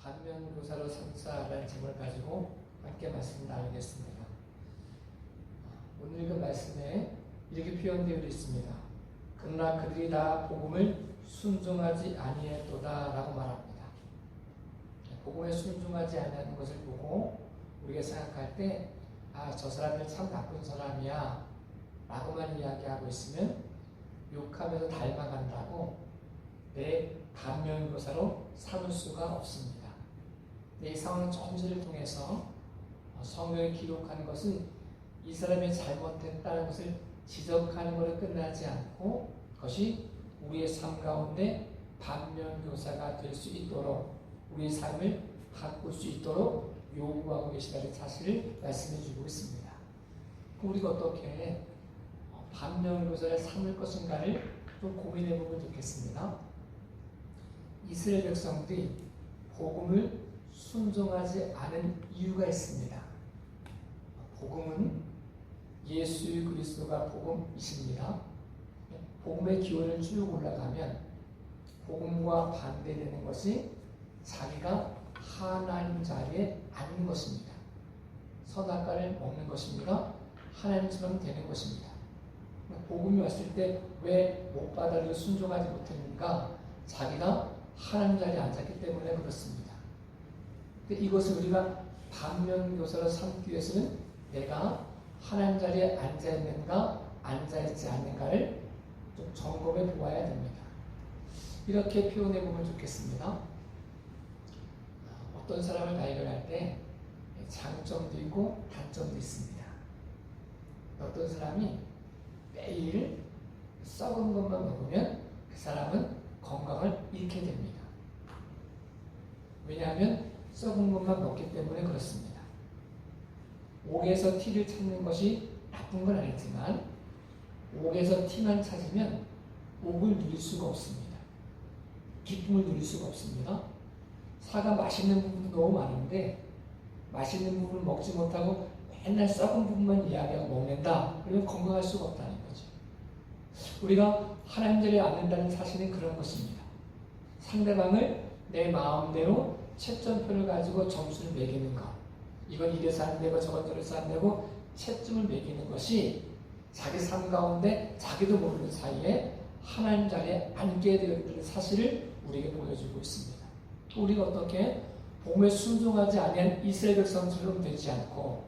반면교사로 삼사라는 제목을 가지고 함께 말씀 나누겠습니다. 오늘 읽은 말씀에 이렇게 표현되어 있습니다. 그러나 그들이 다 복음을 순종하지 아니했도다 라고 말합니다. 복음에 순종하지 아니하는 것을 보고 우리가 생각할 때 저 사람은 참 나쁜 사람이야 라고만 이야기하고 있으면 욕하면서 닮아간다고 내 반면교사로 삼을 수가 없습니다. 이 상황 전체를 통해서 성경에 기록한 것은 이 사람이 잘못했다는 것을 지적하는 것으로 끝나지 않고 그것이 우리의 삶 가운데 반면교사가 될 수 있도록 우리의 삶을 바꿀 수 있도록 요구하고 계시다는 사실을 말씀해 주고 있습니다. 우리가 어떻게 반면교사를 삼을 것인가를 좀 고민해 보면 좋겠습니다. 이스라엘 백성들이 복음을 순종하지 않은 이유가 있습니다. 복음은 예수 그리스도가 복음이십니다. 복음의 기원을 쭉 올라가면 복음과 반대되는 것이 자기가 하나님 자리에 앉는 것입니다. 선악과를 먹는 것입니다. 하나님처럼 되는 것입니다. 복음이 왔을 때 왜 못 받아들여 순종하지 못했는가? 자기가 하나님 자리에 앉았기 때문에 그렇습니다. 근데 이것을 우리가 반면교사로 삼기 위해서는 내가 하나님 자리에 앉아있는가 앉아있지 않는가를 좀 점검해 보아야 됩니다. 이렇게 표현해 보면 좋겠습니다. 어떤 사람을 발견할 때 장점도 있고 단점도 있습니다. 어떤 사람이 매일 썩은 것만 먹으면 그 사람은 건강을 잃게 됩니다. 왜냐하면 썩은 것만 먹기 때문에 그렇습니다. 옥에서 티를 찾는 것이 나쁜 건 아니지만 옥에서 티만 찾으면 옥을 누릴 수가 없습니다. 기쁨을 누릴 수가 없습니다. 사과 맛있는 부분도 너무 많은데 맛있는 부분을 먹지 못하고 맨날 썩은 부분만 이야기하고 먹는다. 그러면 건강할 수가 없다는 거죠. 우리가 하나님 자리에 앉는다는 사실은 그런 것입니다. 상대방을 내 마음대로 채점표를 가지고 점수를 매기는 것. 이건 이래서 안 되고 저건 저래서 안 되고 채점을 매기는 것이 자기 삶 가운데 자기도 모르는 사이에 하나님 자리에 앉게 되어 있는 사실을 우리에게 보여주고 있습니다. 우리가 어떻게 복음에 순종하지 아니한 이스라엘 백성처럼 되지 않고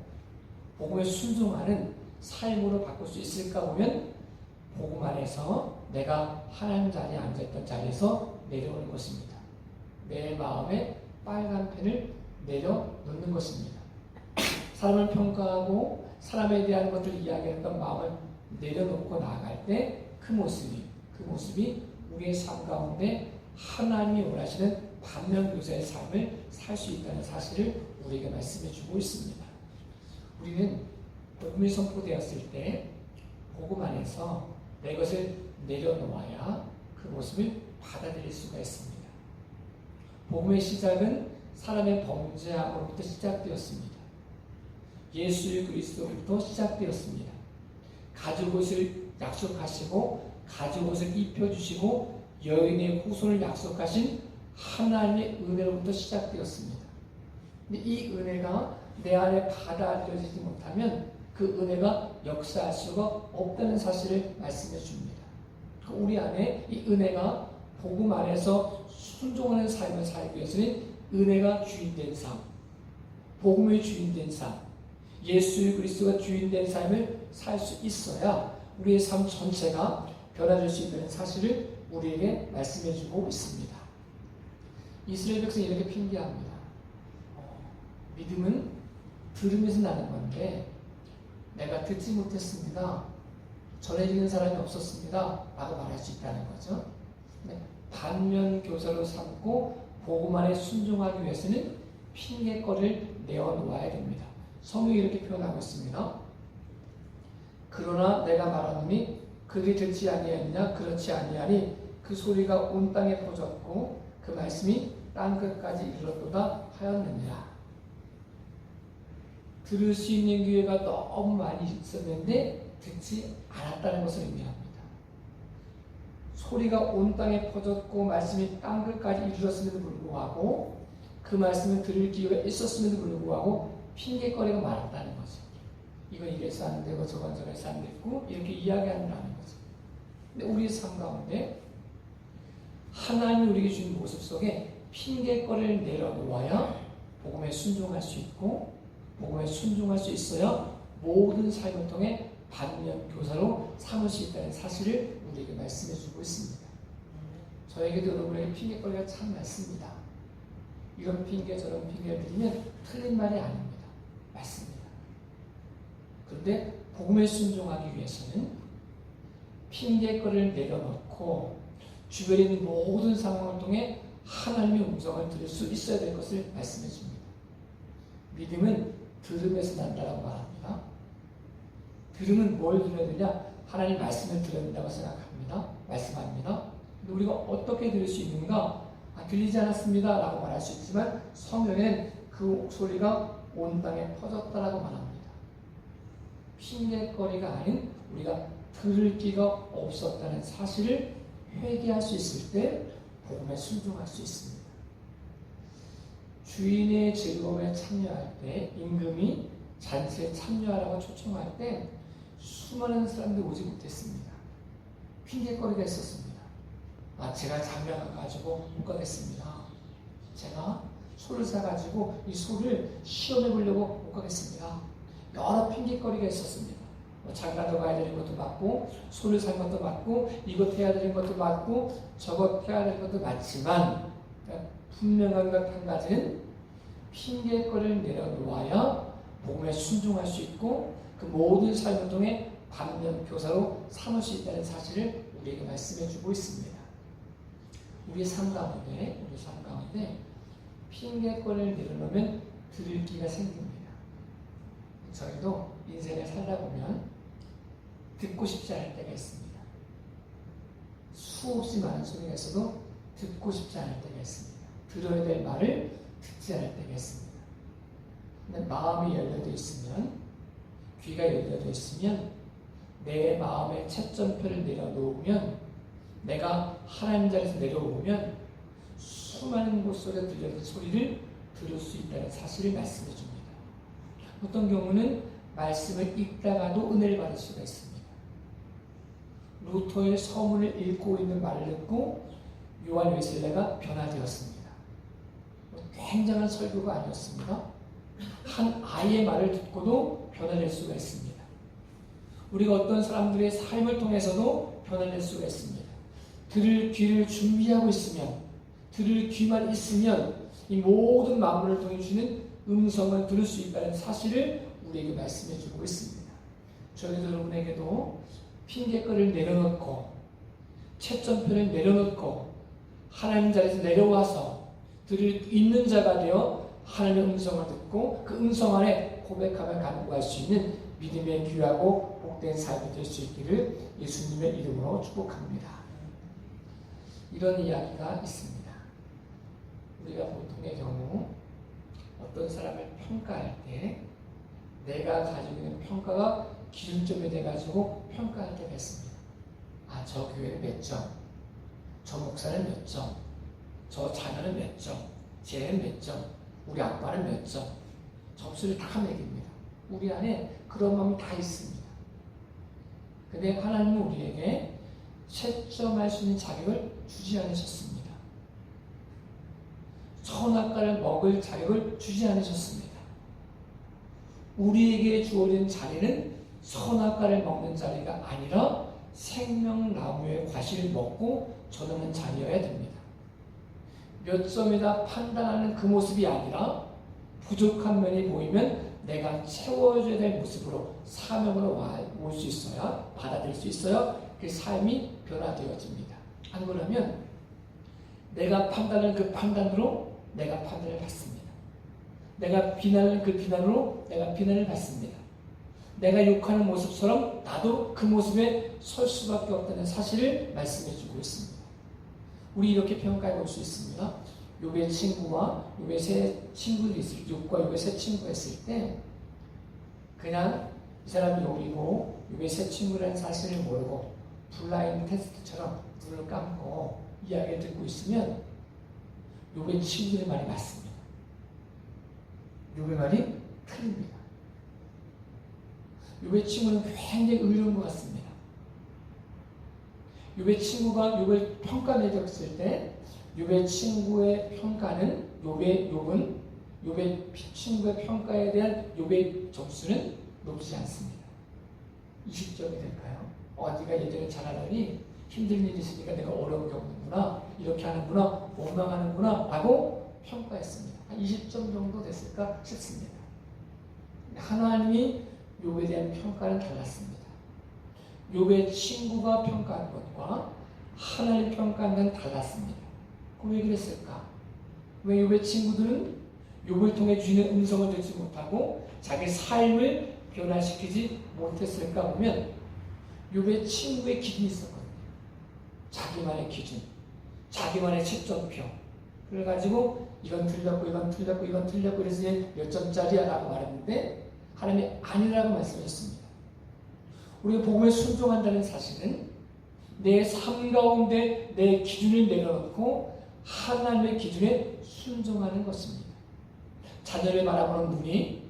복음에 순종하는 삶으로 바꿀 수 있을까 보면 복음 안에서 내가 하나님 자리에 앉아있던 자리에서 내려오는 것입니다. 내 마음에 빨간 펜을 내려놓는 것입니다. 사람을 평가하고 사람에 대한 것들을 이야기했던 마음을 내려놓고 나아갈 때 그 모습이 우리의 삶 가운데 하나님이 원하시는 반면교사의 삶을 살 수 있다는 사실을 우리에게 말씀해 주고 있습니다. 우리는 복음이 선포되었을 때 복음 안에서 내 것을 내려놓아야 그 모습을 받아들일 수가 있습니다. 복음의 시작은 사람의 범죄함으로부터 시작되었습니다. 예수 그리스도부터 시작되었습니다. 가죽 옷을 약속하시고 가죽 옷을 입혀주시고 여인의 후손을 약속하신 하나님의 은혜로부터 시작되었습니다. 근데 이 은혜가 내 안에 받아들여지지 못하면 그 은혜가 역사할 수가 없다는 사실을 말씀해 줍니다. 우리 안에 이 은혜가 복음 안에서 순종하는 삶을 살기 위해서는 은혜가 주인된 삶, 복음의 주인된 삶, 예수 그리스도가 주인된 삶을 살 수 있어야 우리의 삶 전체가 변화될 수 있다는 사실을 우리에게 말씀해 주고 있습니다. 이스라엘 백성이 이렇게 핑계합니다. 믿음은 들으면서 나는 건데 내가 듣지 못했습니다. 전해지는 사람이 없었습니다. 라고 말할 수 있다는 거죠. 반면교사로 삼고 복음 안에 순종하기 위해서는 핑계거리를 내어놓아야 됩니다. 성경이 이렇게 표현하고 있습니다. 그러나 내가 말하노니 그들이 듣지 아니하느냐 그렇지 아니하니 그 소리가 온 땅에 퍼졌고 그 말씀이 땅 끝까지 이르렀도다 하였느니라. 들을 수 있는 기회가 너무 많이 있었는데 듣지 않았다는 것을 의미합니다. 소리가 온 땅에 퍼졌고 말씀이 땅 끝까지 이르렀음에도 불구하고 그 그 말씀을 들을 기회가 있었음에도 불구하고 핑계거리가 많았다는 거죠. 이건 이래서 안 되고 저건 저래서 안 됐고 이렇게 이야기한다는 거죠. 근데 우리의 삶 가운데 하나님이 우리에게 주신 모습 속에 핑계거리를 내려놓아야 복음에 순종할 수 있고 복음에 순종할 수 있어야 모든 삶을 통해 반면 교사로 삼을 수 있다는 사실을 우리에게 말씀해 주고 있습니다. 저에게도 여러분에게 핑계거리가 참 많습니다. 이런 핑계 저런 핑계를 드리면 틀린 말이 아닙니다. 맞습니다. 그런데 복음에 순종하기 위해서는 핑계거리를 내려놓고 주변에 있는 모든 상황을 통해 하나님의 음성을 들을 수 있어야 될 것을 말씀해 줍니다. 믿음은 들음에서 난다라고 말합니다. 들음은 뭘 들어야 되냐? 하나님 말씀을 들어야 된다고 생각합니다. 말씀합니다. 근데 우리가 어떻게 들을 수 있는가? 들리지 않았습니다 라고 말할 수 있지만 성경에는 그 소리가 온 땅에 퍼졌다라고 말합니다. 핑계거리가 아닌 우리가 들을 기가 없었다는 사실을 회개할 수 있을 때 복음에 순종할 수 있습니다. 주인의 즐거움에 참여할 때 임금이 잔치에 참여하라고 초청할 때 수많은 사람들이 오지 못했습니다. 핑계거리가 있었습니다. 제가 장가가 가지고 못 가겠습니다. 제가 소를 사가지고 이 소를 시험해 보려고 못 가겠습니다. 여러 핑계거리가 있었습니다. 장가도 가야 되는 것도 맞고 소를 산 것도 맞고 이것 해야 되는 것도 맞고 저것 해야 되는 것도 맞지만 분명한 것 한 가지는 핑계거리를 내려놓아야 복음에 순종할 수 있고 그 모든 삶을 통해 반면 교사로 삼을 수 있다는 사실을 우리에게 말씀해 주고 있습니다. 우리의 삶 가운데 핑계거리를 내려놓으면 들을 기가 생깁니다. 저희도 인생을 살다 보면 듣고 싶지 않을 때가 있습니다. 수없이 많은 소리가 있어도 듣고 싶지 않을 때가 있습니다. 들어야 될 말을 듣지 않을 때가 있습니다. 근데 마음이 열려져 있으면, 귀가 열려져 있으면 내 마음의 채점표를 내려놓으면, 내가 하나님 자리에서 내려오면 수많은 곳 속에 들려진 소리를 들을 수 있다는 사실을 말씀해 줍니다. 어떤 경우는 말씀을 읽다가도 은혜를 받을 수가 있습니다. 루터의 서문을 읽고 있는 말을 듣고 요한 웨슬레가 변화되었습니다. 굉장한 설교가 아니었습니다. 한 아이의 말을 듣고도 변화될 수가 있습니다. 우리가 어떤 사람들의 삶을 통해서도 변화될 수가 있습니다. 들을 귀를 준비하고 있으면, 들을 귀만 있으면 이 모든 만물을 통해 주는 음성을 들을 수 있다는 사실을 우리에게 말씀해 주고 있습니다. 저희도 여러분에게도 핑계거리를 내려놓고 채점표를 내려놓고 하나님 자리에서 내려와서 들을 있는 자가 되어 하나님의 음성을 듣고 그 음성 안에 고백하며 간구할 수 있는 믿음의 귀하고 복된 삶이 될 수 있기를 예수님의 이름으로 축복합니다. 이런 이야기가 있습니다. 우리가 보통의 경우 어떤 사람을 평가할 때 내가 가지고 있는 평가가 기준점이 돼가지고 평가할 때가 있습니다. 저 교회는 몇 점, 저 목사는 몇 점, 저 자녀는 몇 점, 쟤는 몇 점, 우리 아빠는 몇 점, 점수를 다 매깁니다. 우리 안에 그런 마음이 다 있습니다. 근데 하나님은 우리에게 채점할 수 있는 자격을 주지 않으셨습니다. 선악과를 먹을 자격을 주지 않으셨습니다. 우리에게 주어진 자리는 선악과를 먹는 자리가 아니라 생명나무의 과실을 먹고 저녁는 자리여야 됩니다. 몇 점이다 판단하는 그 모습이 아니라 부족한 면이 보이면 내가 채워줘야 될 모습으로 사명으로 올 수 있어야, 받아들일 수 있어야 그 삶이 변화되어집니다. 안 그러면 내가 판단하는 그 판단으로 내가 판단을 받습니다. 내가 비난하는 그 비난으로 내가 비난을 받습니다. 내가 욕하는 모습처럼 나도 그 모습에 설 수밖에 없다는 사실을 말씀해 주고 있습니다. 우리 이렇게 평가해 볼 수 있습니다. 욥의 친구와 욥의 세 친구들이 있을 때, 욥과 욥의 세 친구가 있을 때 그냥 이 사람이 욥이고 욥의 세 친구라는 사실을 모르고 블라인드 테스트처럼 눈을 감고 이야기를 듣고 있으면 욥의 친구들의 말이 맞습니다. 욥의 말이 틀립니다. 욥의 친구는 굉장히 의로운 것 같습니다. 욥의 친구가 욥을 평가내줬을 때 욥의 친구의 평가는 욥은 욥의 친구의 평가에 대한 욥의 점수는 높지 않습니다. 20점이 될까요? 네가 예전에 잘하더니 힘든 일이 있으니까 내가 어려운 게 없는구나, 이렇게 하는구나, 원망하는구나 라고 평가했습니다. 한 20점 정도 됐을까 싶습니다. 하나님이 욥에 대한 평가는 달랐습니다. 욥의 친구가 평가한 것과 하나님 평가한 건 달랐습니다. 그럼 왜 그랬을까? 왜 욥의 친구들은 욥을 통해 주인의 음성을 듣지 못하고 자기 삶을 변화시키지 못했을까 보면 욥의 친구의 기준이 있었거든요. 자기만의 기준, 자기만의 채점표. 그래가지고 이건 틀렸고 이건 틀렸고 이건 틀렸고 그래서 몇 점짜리야 라고 말했는데 하나님이 아니라고 말씀하셨습니다. 우리가 복음에 순종한다는 사실은 내 삶 가운데 내 기준을 내려놓고 하나님의 기준에 순종하는 것입니다. 자녀를 바라보는 눈이,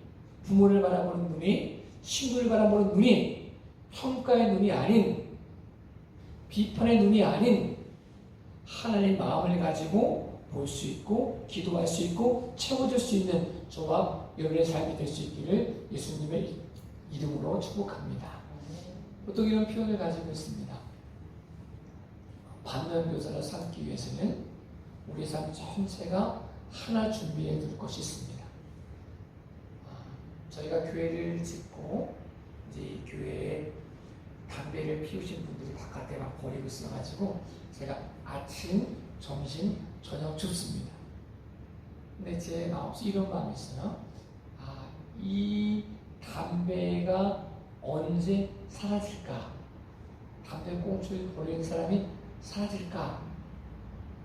부모를 바라보는 눈이, 친구를 바라보는 눈이 평가의 눈이 아닌, 비판의 눈이 아닌 하나님의 마음을 가지고 볼 수 있고 기도할 수 있고 채워줄 수 있는 저와 여러분의 삶이 될 수 있기를 예수님의 이름으로 축복합니다. 보통 이런 표현을 가지고 있습니다. 반면교사를 삼기 위해서는 우리 삶 전체가 하나 준비해 둘 것이 있습니다. 저희가 교회를 짓고 이제 이 교회에 담배를 피우신 분들이 바깥에 막 버리고 있어가지고 제가 아침, 점심, 저녁 줍습니다. 근데 제 마음속에 이런 마음이 있어요. 이 담배가 언제 사라질까? 담배 꽁초를 버리는 사람이 사라질까?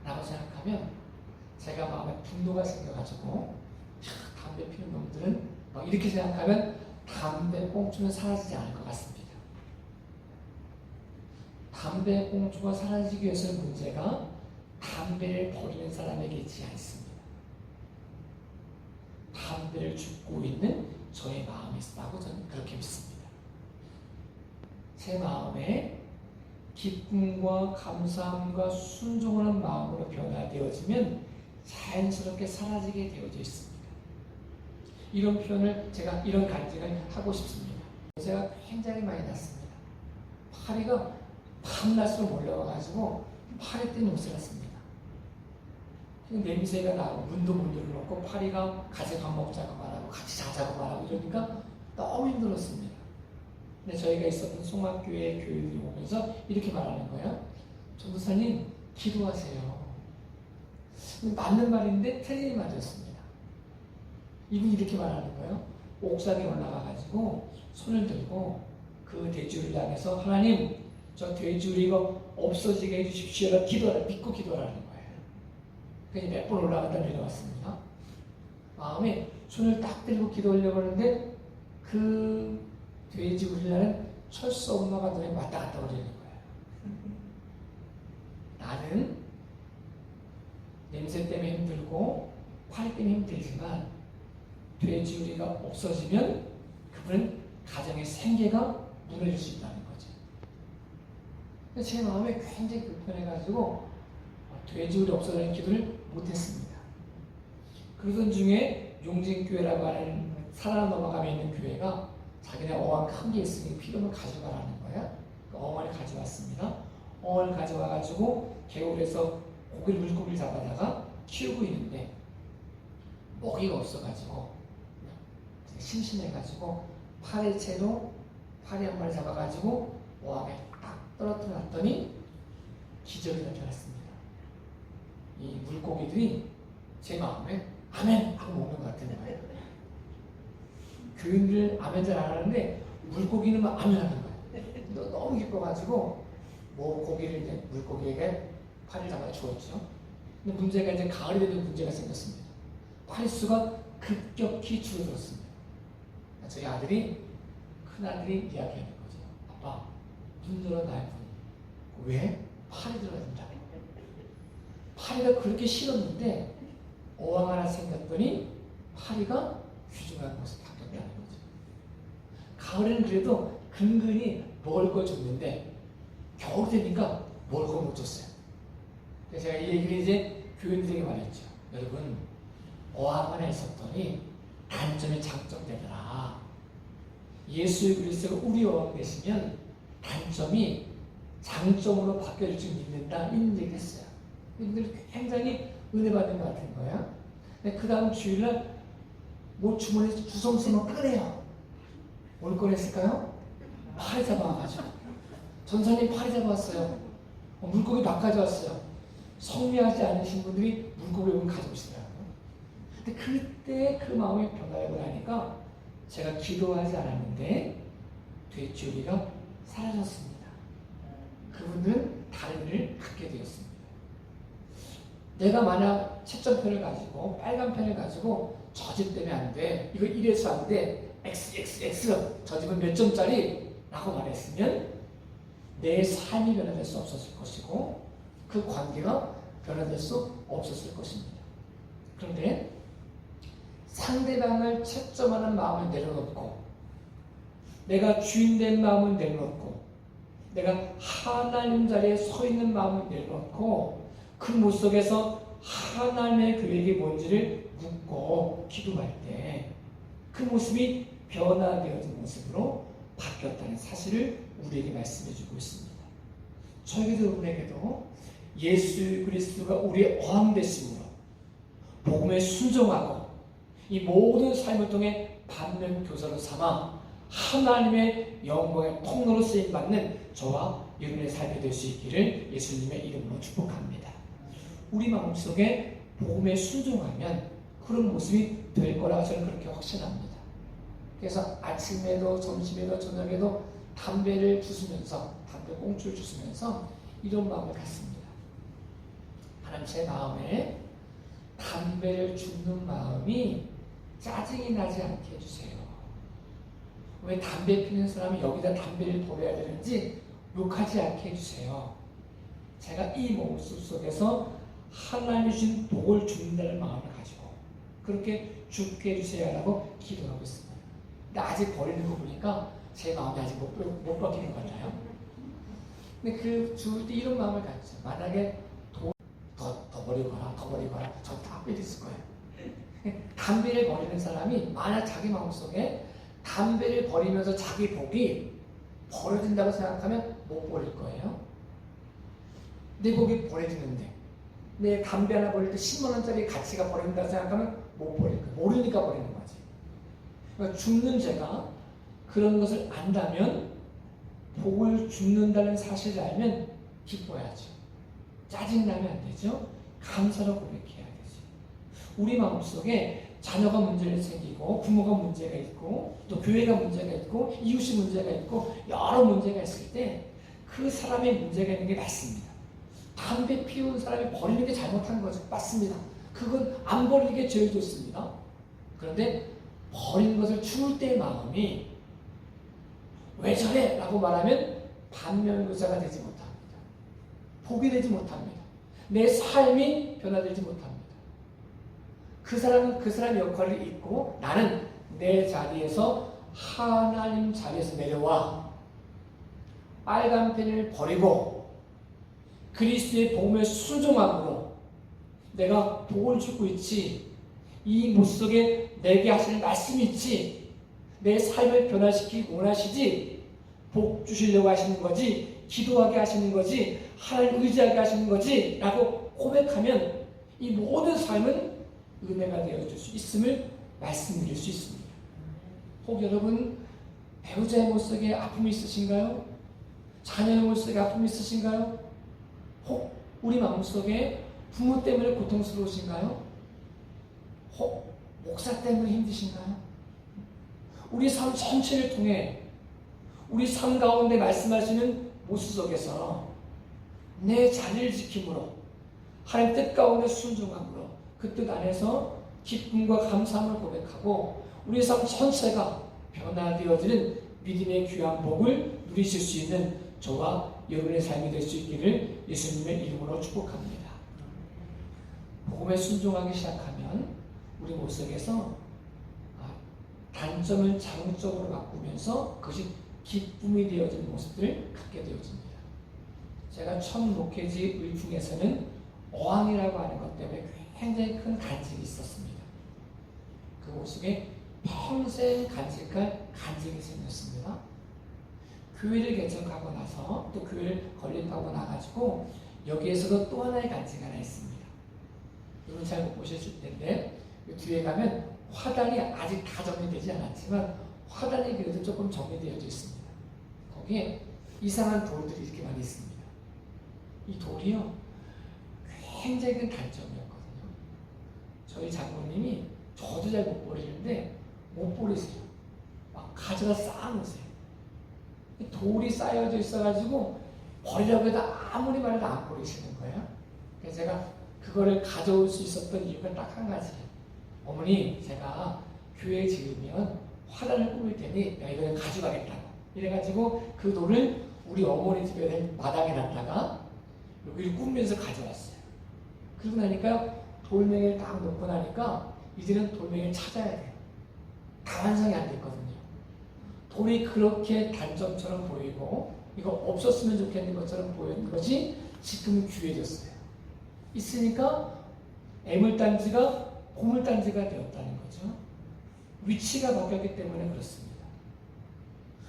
라고 생각하면 제가 마음에 분노가 생겨가지고 담배 피우는 놈들은 막 이렇게 생각하면 담배 꽁초는 사라지지 않을 것 같습니다. 담배 꽁초가 사라지기 위해서는 문제가 담배를 버리는 사람에게 있지 않습니다. 담배를 줍고 있는 저의 마음이 있다고 저는 그렇게 믿습니다. 제 마음에 기쁨과 감사함과 순종하는 마음으로 변화되어지면 자연스럽게 사라지게 되어져 있습니다. 이런 표현을 제가 이런 간증을 하고 싶습니다. 제가 굉장히 많이 났습니다. 파리가 밤낮으로 몰려와가지고 파리 때문에 옷을 났습니다. 냄새가 나고 문도 못 열어놓고 파리가 같이 밥 먹자고 말하고 같이 자자고 말하고 이러니까 너무 힘들었습니다. 근데 저희가 있었던 송악교회 교육이 오면서 이렇게 말하는 거예요. 전도사님 기도하세요. 맞는 말인데 틀린 말이었습니다. 이분이 이렇게 말하는 거예요. 옥상에 올라가가지고 손을 들고 그 돼지우리를 향해서 하나님 저 돼지우리가 없어지게 해주십시오. 기도하라, 믿고 기도하라는 거예요. 그래서 몇 번 올라갔다 내려왔습니다. 마음에 손을 딱 들고 기도하려고 하는데 그 돼지우리라는 철수 엄마가 눈에 왔다 갔다 거리는 거예요. 나는 냄새 때문에 힘들고 파리 때문에 힘들지만 돼지우리가 없어지면 그분은 가정의 생계가 무너질 수 있다는 거죠. 제 마음에 굉장히 불편해가지고 돼지우리 없어지는 기도를 못했습니다. 그러던 중에 용진교회라고 하는 살아 넘어가며 있는 교회가 자기네 어항 큰 게 있으니 필요면 가져가라는 거야. 그 어항을 가져왔습니다. 어항을 가져와가지고 개울에서 물고기를 잡아다가 키우고 있는데 먹이가 없어가지고 심심해가지고 파리채로 파리 한 마리 잡아가지고 어항에 딱 떨어뜨려 놨더니 기절이 나타났습니다. 이 물고기들이 제 마음에 아멘 하고 먹는 것 같은 거예요. 교인들 아멘 잘 안 하는데 물고기는 막 아멘 하는 거예요. 너무 기뻐가지고 뭐 고기를 이제 물고기에게 파리를 잡아 주었죠. 근데 문제가 이제 가을이 되면 문제가 생겼습니다. 파리 수가 급격히 줄어들었습니다. 저희 아들이 큰 아들이 이야기하는 거죠. 아빠 문 열어놔요. 왜? 파리 들어간다. 파리가 그렇게 싫었는데 어항 하나 생겼더니 파리가 귀중한 것을 바뀌었다는 거죠. 가을에는 그래도 근근히 먹을 걸 줬는데 겨울 되니까 먹을 걸 못 줬어요. 그래서 제가 이 얘기를 이제 교인들에게 말했죠. 여러분, 어항 하나 있었더니 단점이 장점되더라. 예수 그리스도가 우리 어항 되시면 단점이 장점으로 바뀌어질 줄 믿는다, 이런 얘기를 했어요. 이분들 굉장히 은혜 받는 것 같은 거야. 근데 그 다음 주일날 뭐 주머니에서 주섬주섬 꺼내요. 뭘 꺼냈을까요? 파리 잡아와가지고. 전사님 파리 잡아왔어요. 물고기 막 가져왔어요. 성리하지 않으신 분들이 물고기를 가져오시더라고요. 근데 그때 그 마음이 변화하고 나니까 제가 기도하지 않았는데 뒷줄이가 사라졌습니다. 그분들은 다른 일을 갖게 되었습니다. 내가 만약 채점표를 가지고 빨간 펜을 가지고 저 집 때문에 안 돼, 이거 이래서 안 돼, XXX 저 집은 몇 점짜리 라고 말했으면 내 삶이 변화될 수 없었을 것이고 그 관계가 변화될 수 없었을 것입니다. 그런데 상대방을 채점하는 마음을 내려놓고 내가 주인된 마음을 내려놓고 내가 하나님 자리에 서 있는 마음을 내려놓고 그 못 속에서 하나님의 계획이 뭔지를 묻고 기도할 때 그 모습이 변화되어진 모습으로 바뀌었다는 사실을 우리에게 말씀해주고 있습니다. 저에게도 여러분에게도 예수 그리스도가 우리의 어항 되심으로 복음에 순종하고 이 모든 삶을 통해 반면 교사로 삼아 하나님의 영광의 통로로 쓰임받는 저와 여러분의 삶이 될 수 있기를 예수님의 이름으로 축복합니다. 우리 마음속에 복음에 순종하면 그런 모습이 될 거라고 저는 그렇게 확신합니다. 그래서 아침에도 점심에도 저녁에도 담배를 주스면서 담배 꽁초를 주스면서 이런 마음을 갖습니다. 하나님, 제 마음에 담배를 줍는 마음이 짜증이 나지 않게 해주세요. 왜 담배 피는 사람이 여기다 담배를 버려야 되는지 욕하지 않게 해주세요. 제가 이 모습 속에서 하나님이 주신 복을 준다는 마음을 가지고 그렇게 죽게 해주세요라고 기도하고 있습니다. 근데 아직 버리는 거 보니까 제 마음이 아직 못 바뀌는 것 같아요. 근데 그 줄 때 이런 마음을 갖죠. 만약에 더 버리거나 저 다 뺏겼을 거예요. 담배를 버리는 사람이 만약 자기 마음속에 담배를 버리면서 자기 복이 버려진다고 생각하면 못 버릴 거예요. 내 복이 버려지는데 내 담배 하나 버릴 때 10만 원짜리 가치가 버린다고 생각하면 못 버릴 거예요. 모르니까 버리는 거지. 그러니까 죽는 죄가 그런 것을 안다면 복을 죽는다는 사실을 알면 기뻐야죠. 짜증나면 안 되죠. 감사로 고백해야 되죠. 우리 마음속에 자녀가 문제를 생기고 부모가 문제가 있고 또 교회가 문제가 있고 이웃이 문제가 있고 여러 문제가 있을 때 그 사람의 문제가 있는 게 맞습니다. 담배 피운 사람이 버리는 게 잘못한 거죠. 맞습니다. 그건 안 버리는 게 제일 좋습니다. 그런데 버린 것을 줄 때의 마음이 왜 저래? 라고 말하면 반면교사가 되지 못합니다. 복이 되지 못합니다. 내 삶이 변화되지 못합니다. 그 사람은 그 사람의 역할을 잊고 나는 내 자리에서 하나님 자리에서 내려와 빨간 펜을 버리고 그리스도의 복음에 순종함으로 내가 복을 주고 있지, 이 모습 속에 내게 하시는 말씀이 있지, 내 삶을 변화시키기 원하시지, 복 주시려고 하시는 거지, 기도하게 하시는 거지, 하나님 의지하게 하시는 거지 라고 고백하면 이 모든 삶은 은혜가 되어줄 수 있음을 말씀드릴 수 있습니다. 혹 여러분 배우자의 모습 속에 아픔이 있으신가요? 자녀의 모습 속에 아픔이 있으신가요? 혹 우리 마음속에 부모 때문에 고통스러우신가요? 혹 목사 때문에 힘드신가요? 우리 삶 전체를 통해 우리 삶 가운데 말씀하시는 모습 속에서 내 자리를 지킴으로 하나님 뜻 가운데 순종함으로 그 뜻 안에서 기쁨과 감사함을 고백하고 우리 삶 전체가 변화되어지는 믿음의 귀한 복을 누리실 수 있는 저와 여러분의 삶이 될 수 있기를 예수님의 이름으로 축복합니다. 복음에 순종하기 시작하면 우리 모습에서 단점을 장점으로 바꾸면서 그것이 기쁨이 되어진 모습들을 갖게 되어집니다. 제가 첫 목회지 의풍에서는 어항이라고 하는 것 때문에 굉장히 큰 간직이 있었습니다. 그 모습에 평생 간직할 간직이 생겼습니다. 교회를 개척하고 나서 또 교회를 건립하고 나가지고 여기에서도 또 하나의 간직이 하나 있습니다. 이건 잘 못 보셨을 텐데 뒤에 가면 화단이 아직 다 정리되지 않았지만 화단이 그래도 조금 정리되어져 있습니다. 거기에 이상한 돌들이 이렇게 많이 있습니다. 이 돌이요 굉장히 큰 단점이었거든요. 저희 장모님이 저도 잘 못 버리는데 못 버리세요. 막 가져다 쌓아놓으세요. 돌이 쌓여져 있어가지고 버리려고 해도 아무리 말해도 안 버리시는 거예요. 그래서 제가 그거를 가져올 수 있었던 이유가 딱 한 가지예요. 어머니, 제가 교회 지으면 화단을 꾸밀 테니 내가 이걸 가져가겠다고. 이래가지고 그 돌을 우리 어머니 집에 마당에 놨다가 여기를 꾸면서 가져왔어요. 그러고 나니까 돌멩이를 딱 놓고 나니까 이제는 돌멩이를 찾아야 돼요. 다 완성이 안 됐거든요. 돌이 그렇게 단점처럼 보이고 이거 없었으면 좋겠는 것처럼 보이는 것이 지금 귀해졌어요. 있으니까 애물단지가 고물단지가 되었다는 거죠. 위치가 바뀌었기 때문에 그렇습니다.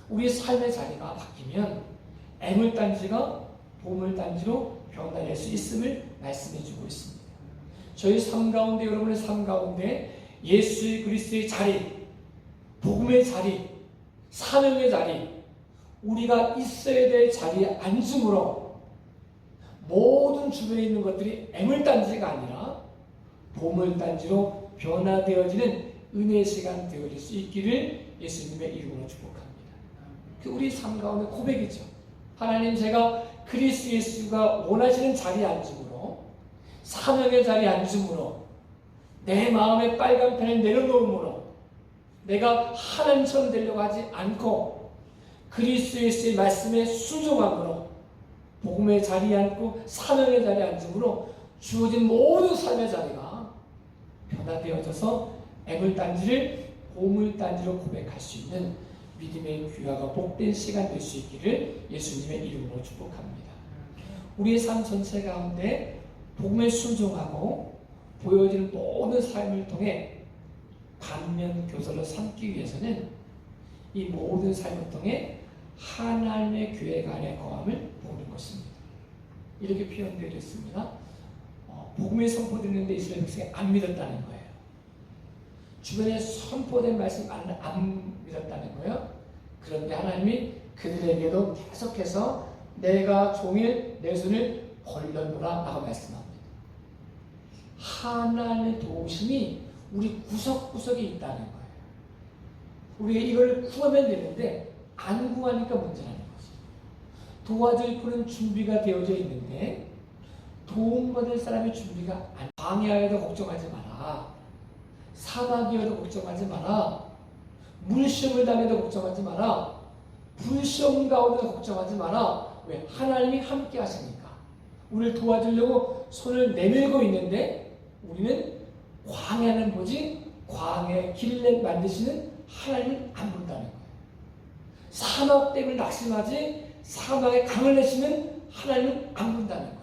우리의 삶의 자리가 바뀌면 애물단지가 보물단지로 변화될 수 있음을 말씀해 주고 있습니다. 저희 삶 가운데, 여러분의 삶 가운데 예수 그리스도의 자리, 복음의 자리, 사명의 자리, 우리가 있어야 될 자리에 앉음으로 모든 주변에 있는 것들이 애물단지가 아니라 보물단지로 변화되어지는 은혜의 시간 되어질 수 있기를 예수님의 이름으로 축복합니다. 그 우리 삶 가운데 고백이죠. 하나님, 제가 그리스도 예수가 원하시는 자리에 앉음으로, 사명의 자리에 앉음으로, 내 마음의 빨간 펜을 내려놓음으로 내가 하나님처럼 되려고 하지 않고 그리스도 예수의 말씀에 순종함으로 복음의 자리에 앉고 사명의 자리에 앉음으로 주어진 모든 삶의 자리가 변화되어져서 애물단지를 보물단지로 고백할 수 있는 믿음의 귀화가 복된 시간 될 수 있기를 예수님의 이름으로 축복합니다. 우리의 삶 전체 가운데 복음에 순종하고 보여지는 모든 삶을 통해 반면 교사로 삼기 위해서는 이 모든 삶을 통해 하나님의 교회가 안에 거함을 보는 것입니다. 이렇게 표현되어 있습니다. 복음이 선포됐는데 이스라엘 백성이 안 믿었다는 거예요. 주변에 선포된 말씀 안 믿었다는 거예요. 그런데 하나님이 그들에게도 계속해서 내가 종일 내 손을 벌렸노라 라고 말씀합니다. 하나님의 도우심이 우리 구석구석에 있다는 거예요. 우리가 이걸 구하면 되는데 안 구하니까 문제라는 거죠. 도와줄 분은 준비가 되어져 있는데 도움받을 사람의 준비가 안. 광야에도 걱정하지 마라. 사막이어도 걱정하지 마라. 물시험을 당해도 걱정하지 마라. 불시험 가운데도 걱정하지 마라. 왜? 하나님이 함께 하시니까. 우리를 도와주려고 손을 내밀고 있는데 우리는 광야는 보지 광야의 길을 만드시는 하나님을 안 본다는 거예요. 사막 때문에 낙심하지 사막에 강을 내시는 하나님을 안 본다는 거예요.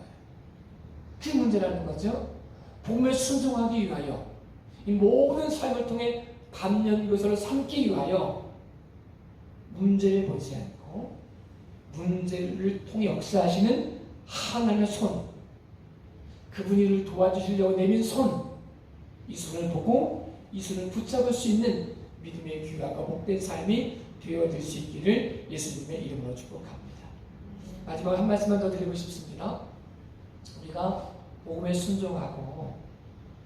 그게 문제라는 거죠. 복음에 순종하기 위하여 이 모든 삶을 통해 반면교사를 삼기 위하여 문제를 보지 않고 문제를 통해 역사하시는 하나님의 손, 그분이 이를 도와주시려고 내민 손, 이 손을 보고 이 손을 붙잡을 수 있는 믿음의 귀하가 복된 삶이 되어질 수 있기를 예수님의 이름으로 축복합니다. 마지막 한 말씀만 더 드리고 싶습니다. 우리가 복음에 순종하고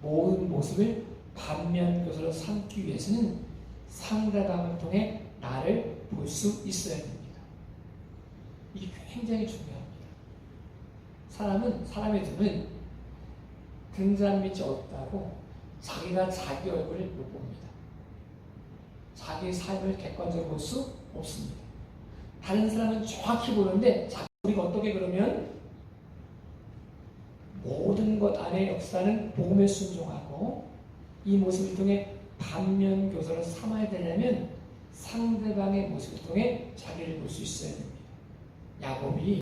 모든 모습을 반면교사로 삼기 위해서는 상대방을 통해 나를 볼 수 있어야 됩니다. 이게 굉장히 중요합니다. 사람의 눈은 등잔 밑이 없다고 자기가 자기 얼굴을 못 봅니다. 자기의 삶을 객관적으로 볼 수 없습니다. 다른 사람은 정확히 보는데 우리가 어떻게 그러면 모든 것 안에 역사는 복음에 순종하고 이 모습을 통해 반면 교사로 삼아야 되려면 상대방의 모습을 통해 자기를 볼 수 있어야 됩니다. 야곱이